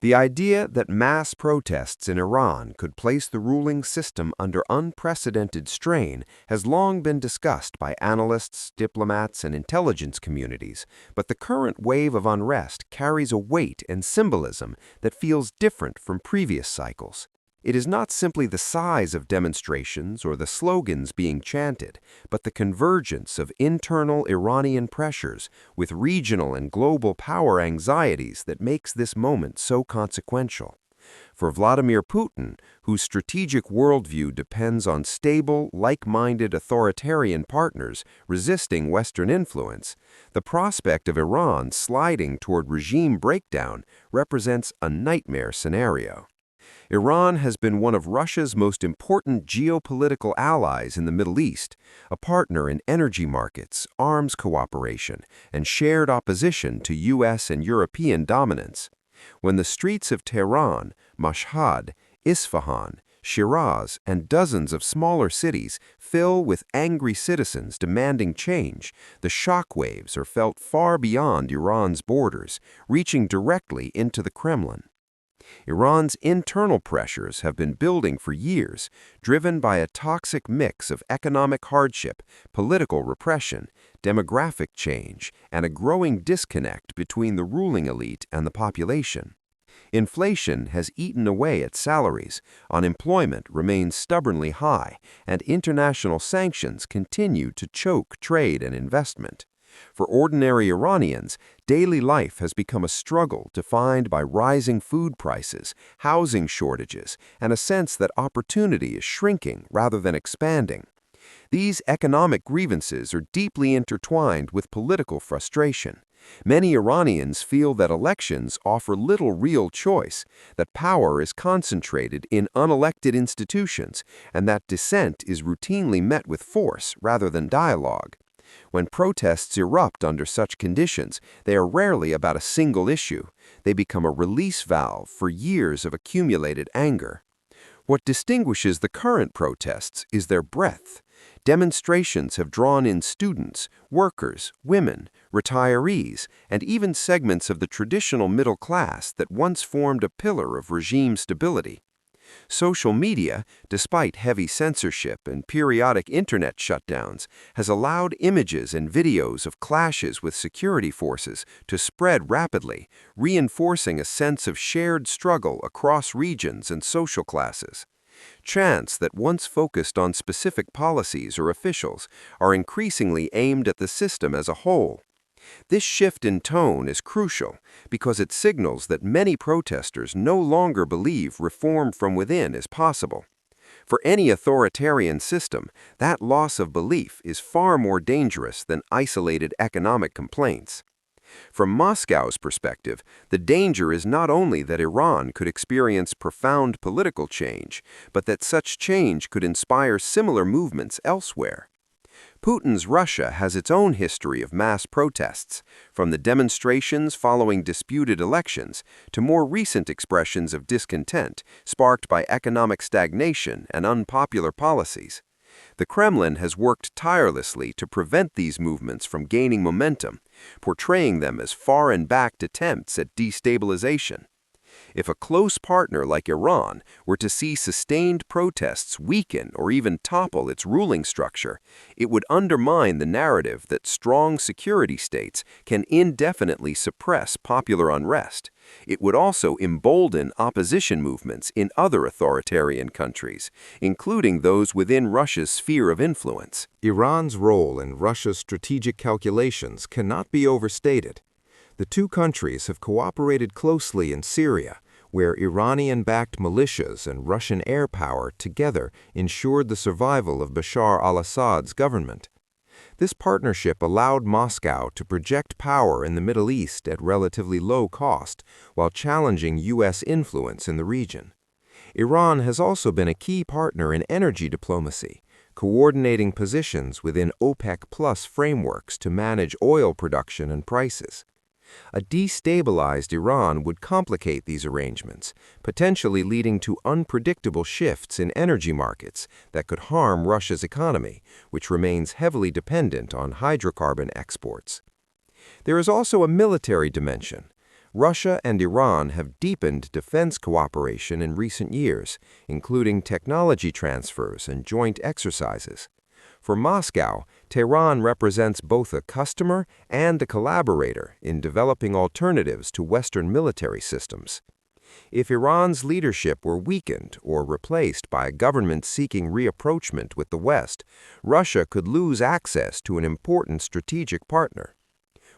The idea that mass protests in Iran could place the ruling system under unprecedented strain has long been discussed by analysts, diplomats, and intelligence communities, but the current wave of unrest carries a weight and symbolism that feels different from previous cycles. It is not simply the size of demonstrations or the slogans being chanted, but the convergence of internal Iranian pressures with regional and global power anxieties that makes this moment so consequential. For Vladimir Putin, whose strategic worldview depends on stable, like-minded authoritarian partners resisting Western influence, the prospect of Iran sliding toward regime breakdown represents a nightmare scenario. Iran has been one of Russia's most important geopolitical allies in the Middle East, a partner in energy markets, arms cooperation, and shared opposition to U.S. and European dominance. When the streets of Tehran, Mashhad, Isfahan, Shiraz, and dozens of smaller cities fill with angry citizens demanding change, the shockwaves are felt far beyond Iran's borders, reaching directly into the Kremlin. Iran's internal pressures have been building for years, driven by a toxic mix of economic hardship, political repression, demographic change, and a growing disconnect between the ruling elite and the population. Inflation has eaten away at salaries, unemployment remains stubbornly high, and international sanctions continue to choke trade and investment. For ordinary Iranians, daily life has become a struggle defined by rising food prices, housing shortages, and a sense that opportunity is shrinking rather than expanding. These economic grievances are deeply intertwined with political frustration. Many Iranians feel that elections offer little real choice, that power is concentrated in unelected institutions, and that dissent is routinely met with force rather than dialogue. When protests erupt under such conditions, they are rarely about a single issue. They become a release valve for years of accumulated anger. What distinguishes the current protests is their breadth. Demonstrations have drawn in students, workers, women, retirees, and even segments of the traditional middle class that once formed a pillar of regime stability. Social media, despite heavy censorship and periodic internet shutdowns, has allowed images and videos of clashes with security forces to spread rapidly, reinforcing a sense of shared struggle across regions and social classes. Chants that once focused on specific policies or officials are increasingly aimed at the system as a whole. This shift in tone is crucial because it signals that many protesters no longer believe reform from within is possible. For any authoritarian system, that loss of belief is far more dangerous than isolated economic complaints. From Moscow's perspective, the danger is not only that Iran could experience profound political change, but that such change could inspire similar movements elsewhere. Putin's Russia has its own history of mass protests, from the demonstrations following disputed elections to more recent expressions of discontent sparked by economic stagnation and unpopular policies. The Kremlin has worked tirelessly to prevent these movements from gaining momentum, portraying them as far-and-backed attempts at destabilization. If a close partner like Iran were to see sustained protests weaken or even topple its ruling structure, it would undermine the narrative that strong security states can indefinitely suppress popular unrest. It would also embolden opposition movements in other authoritarian countries, including those within Russia's sphere of influence. Iran's role in Russia's strategic calculations cannot be overstated. The two countries have cooperated closely in Syria, where Iranian-backed militias and Russian air power together ensured the survival of Bashar al-Assad's government. This partnership allowed Moscow to project power in the Middle East at relatively low cost, while challenging U.S. influence in the region. Iran has also been a key partner in energy diplomacy, coordinating positions within OPEC+ frameworks to manage oil production and prices. A destabilized Iran would complicate these arrangements, potentially leading to unpredictable shifts in energy markets that could harm Russia's economy, which remains heavily dependent on hydrocarbon exports. There is also a military dimension. Russia and Iran have deepened defense cooperation in recent years, including technology transfers and joint exercises. For Moscow, Tehran represents both a customer and a collaborator in developing alternatives to Western military systems. If Iran's leadership were weakened or replaced by a government seeking reapproachment with the West, Russia could lose access to an important strategic partner.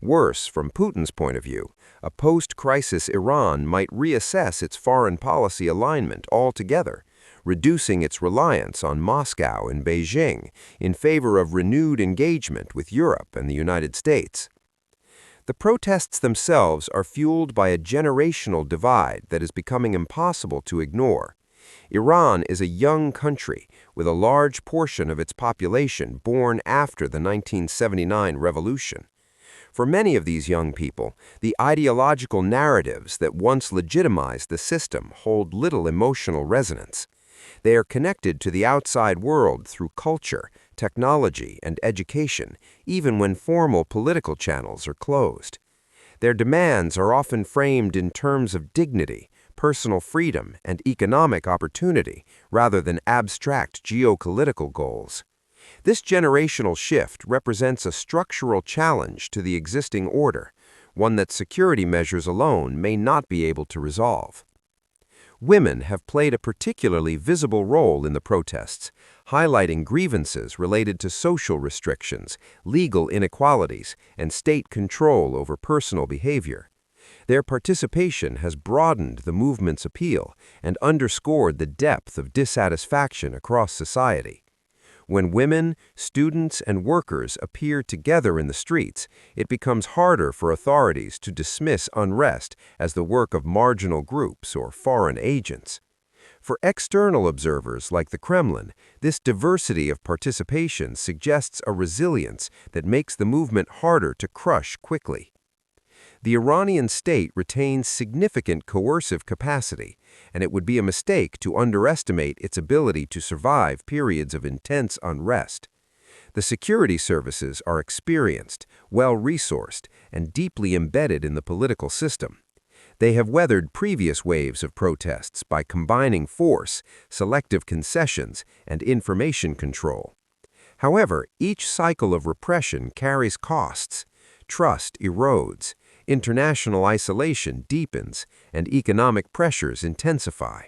Worse, from Putin's point of view, a post-crisis Iran might reassess its foreign policy alignment altogether, reducing its reliance on Moscow and Beijing in favor of renewed engagement with Europe and the United States. The protests themselves are fueled by a generational divide that is becoming impossible to ignore. Iran is a young country with a large portion of its population born after the 1979 revolution. For many of these young people, the ideological narratives that once legitimized the system hold little emotional resonance. They are connected to the outside world through culture, technology, and education, even when formal political channels are closed. Their demands are often framed in terms of dignity, personal freedom, and economic opportunity, rather than abstract geopolitical goals. This generational shift represents a structural challenge to the existing order, one that security measures alone may not be able to resolve. Women have played a particularly visible role in the protests, highlighting grievances related to social restrictions, legal inequalities, and state control over personal behavior. Their participation has broadened the movement's appeal and underscored the depth of dissatisfaction across society. When women, students, and workers appear together in the streets, it becomes harder for authorities to dismiss unrest as the work of marginal groups or foreign agents. For external observers like the Kremlin, this diversity of participation suggests a resilience that makes the movement harder to crush quickly. The Iranian state retains significant coercive capacity, and it would be a mistake to underestimate its ability to survive periods of intense unrest. The security services are experienced, well-resourced, and deeply embedded in the political system. They have weathered previous waves of protests by combining force, selective concessions, and information control. However, each cycle of repression carries costs. Trust erodes, international isolation deepens, and economic pressures intensify.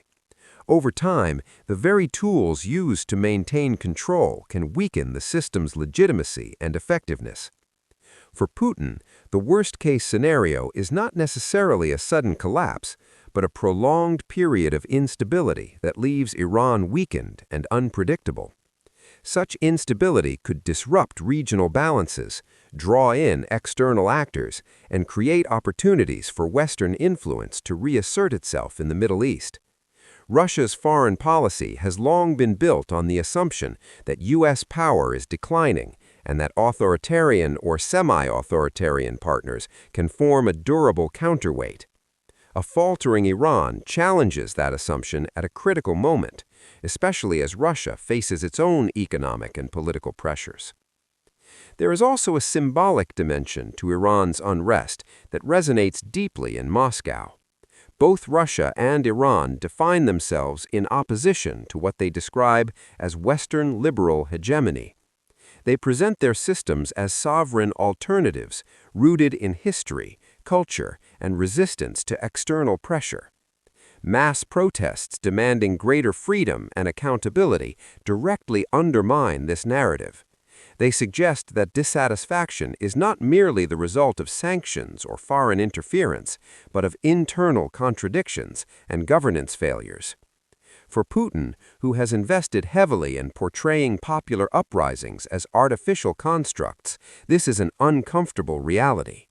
Over time, the very tools used to maintain control can weaken the system's legitimacy and effectiveness. For Putin, the worst-case scenario is not necessarily a sudden collapse, but a prolonged period of instability that leaves Iran weakened and unpredictable. Such instability could disrupt regional balances, draw in external actors, and create opportunities for Western influence to reassert itself in the Middle East. Russia's foreign policy has long been built on the assumption that U.S. power is declining and that authoritarian or semi-authoritarian partners can form a durable counterweight. A faltering Iran challenges that assumption at a critical moment, especially as Russia faces its own economic and political pressures. There is also a symbolic dimension to Iran's unrest that resonates deeply in Moscow. Both Russia and Iran define themselves in opposition to what they describe as Western liberal hegemony. They present their systems as sovereign alternatives rooted in history, culture, and resistance to external pressure. Mass protests demanding greater freedom and accountability directly undermine this narrative. They suggest that dissatisfaction is not merely the result of sanctions or foreign interference, but of internal contradictions and governance failures. For Putin, who has invested heavily in portraying popular uprisings as artificial constructs, this is an uncomfortable reality.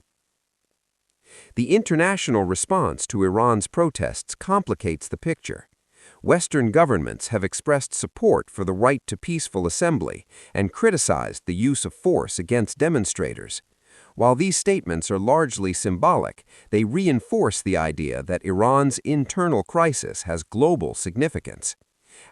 The international response to Iran's protests complicates the picture. Western governments have expressed support for the right to peaceful assembly and criticized the use of force against demonstrators. While these statements are largely symbolic, they reinforce the idea that Iran's internal crisis has global significance.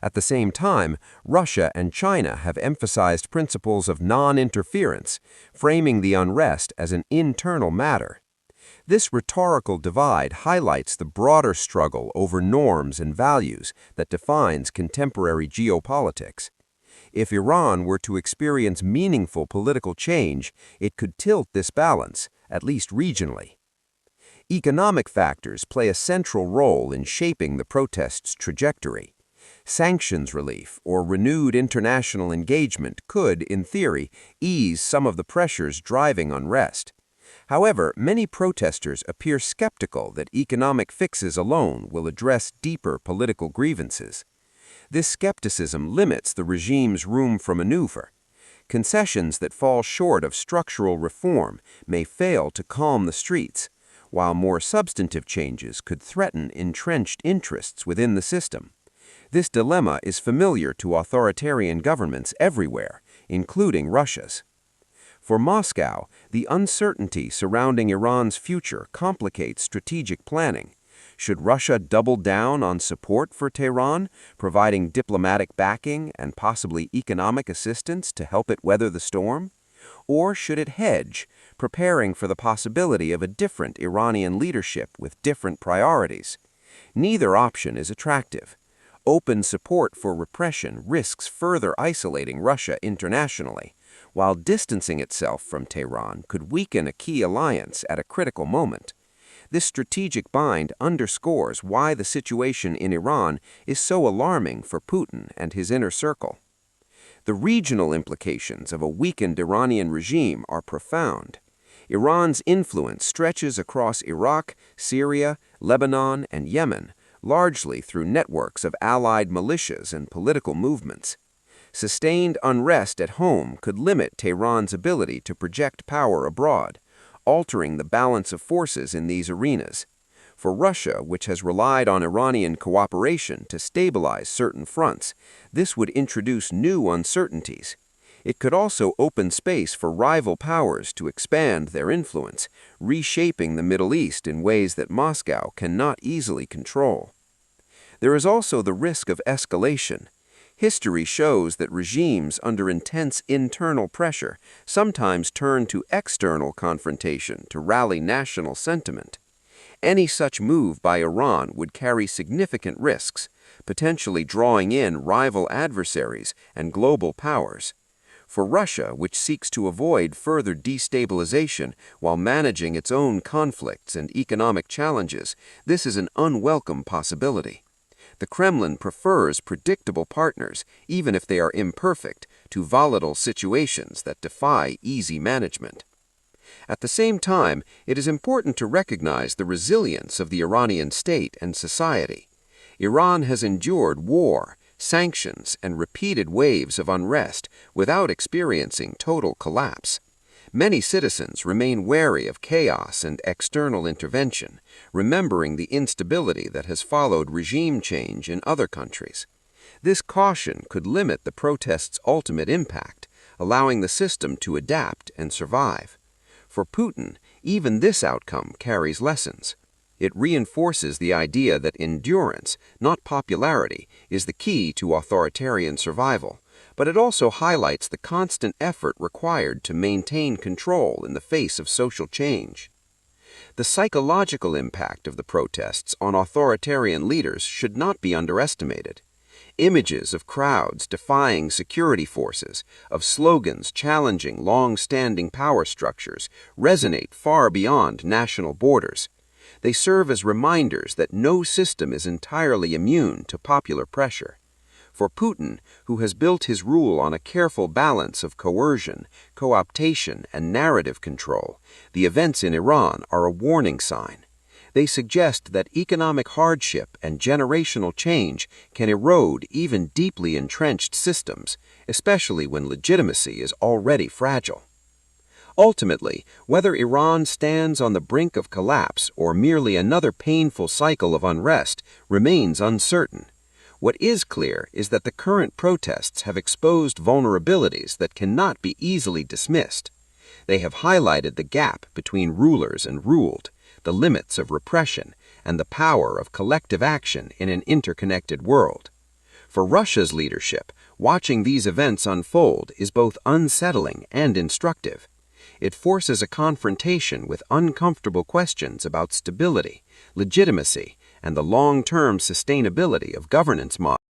At the same time, Russia and China have emphasized principles of non-interference, framing the unrest as an internal matter. This rhetorical divide highlights the broader struggle over norms and values that defines contemporary geopolitics. If Iran were to experience meaningful political change, it could tilt this balance, at least regionally. Economic factors play a central role in shaping the protests' trajectory. Sanctions relief or renewed international engagement could, in theory, ease some of the pressures driving unrest. However, many protesters appear skeptical that economic fixes alone will address deeper political grievances. This skepticism limits the regime's room for maneuver. Concessions that fall short of structural reform may fail to calm the streets, while more substantive changes could threaten entrenched interests within the system. This dilemma is familiar to authoritarian governments everywhere, including Russia's. For Moscow, the uncertainty surrounding Iran's future complicates strategic planning. Should Russia double down on support for Tehran, providing diplomatic backing and possibly economic assistance to help it weather the storm? Or should it hedge, preparing for the possibility of a different Iranian leadership with different priorities? Neither option is attractive. Open support for repression risks further isolating Russia internationally, while distancing itself from Tehran could weaken a key alliance at a critical moment. This strategic bind underscores why the situation in Iran is so alarming for Putin and his inner circle. The regional implications of a weakened Iranian regime are profound. Iran's influence stretches across Iraq, Syria, Lebanon, and Yemen, largely through networks of allied militias and political movements. Sustained unrest at home could limit Tehran's ability to project power abroad, altering the balance of forces in these arenas. For Russia, which has relied on Iranian cooperation to stabilize certain fronts, this would introduce new uncertainties. It could also open space for rival powers to expand their influence, reshaping the Middle East in ways that Moscow cannot easily control. There is also the risk of escalation. History shows that regimes under intense internal pressure sometimes turn to external confrontation to rally national sentiment. Any such move by Iran would carry significant risks, potentially drawing in rival adversaries and global powers. For Russia, which seeks to avoid further destabilization while managing its own conflicts and economic challenges, this is an unwelcome possibility. The Kremlin prefers predictable partners, even if they are imperfect, to volatile situations that defy easy management. At the same time, it is important to recognize the resilience of the Iranian state and society. Iran has endured war, sanctions, and repeated waves of unrest without experiencing total collapse. Many citizens remain wary of chaos and external intervention, remembering the instability that has followed regime change in other countries. This caution could limit the protests' ultimate impact, allowing the system to adapt and survive. For Putin, even this outcome carries lessons. It reinforces the idea that endurance, not popularity, is the key to authoritarian survival, but it also highlights the constant effort required to maintain control in the face of social change. The psychological impact of the protests on authoritarian leaders should not be underestimated. Images of crowds defying security forces, of slogans challenging long-standing power structures, resonate far beyond national borders. They serve as reminders that no system is entirely immune to popular pressure. For Putin, who has built his rule on a careful balance of coercion, co-optation, and narrative control, the events in Iran are a warning sign. They suggest that economic hardship and generational change can erode even deeply entrenched systems, especially when legitimacy is already fragile. Ultimately, whether Iran stands on the brink of collapse or merely another painful cycle of unrest remains uncertain. What is clear is that the current protests have exposed vulnerabilities that cannot be easily dismissed. They have highlighted the gap between rulers and ruled, the limits of repression, and the power of collective action in an interconnected world. For Russia's leadership, watching these events unfold is both unsettling and instructive. it forces a confrontation with uncomfortable questions about stability, legitimacy, and the long-term sustainability of governance models.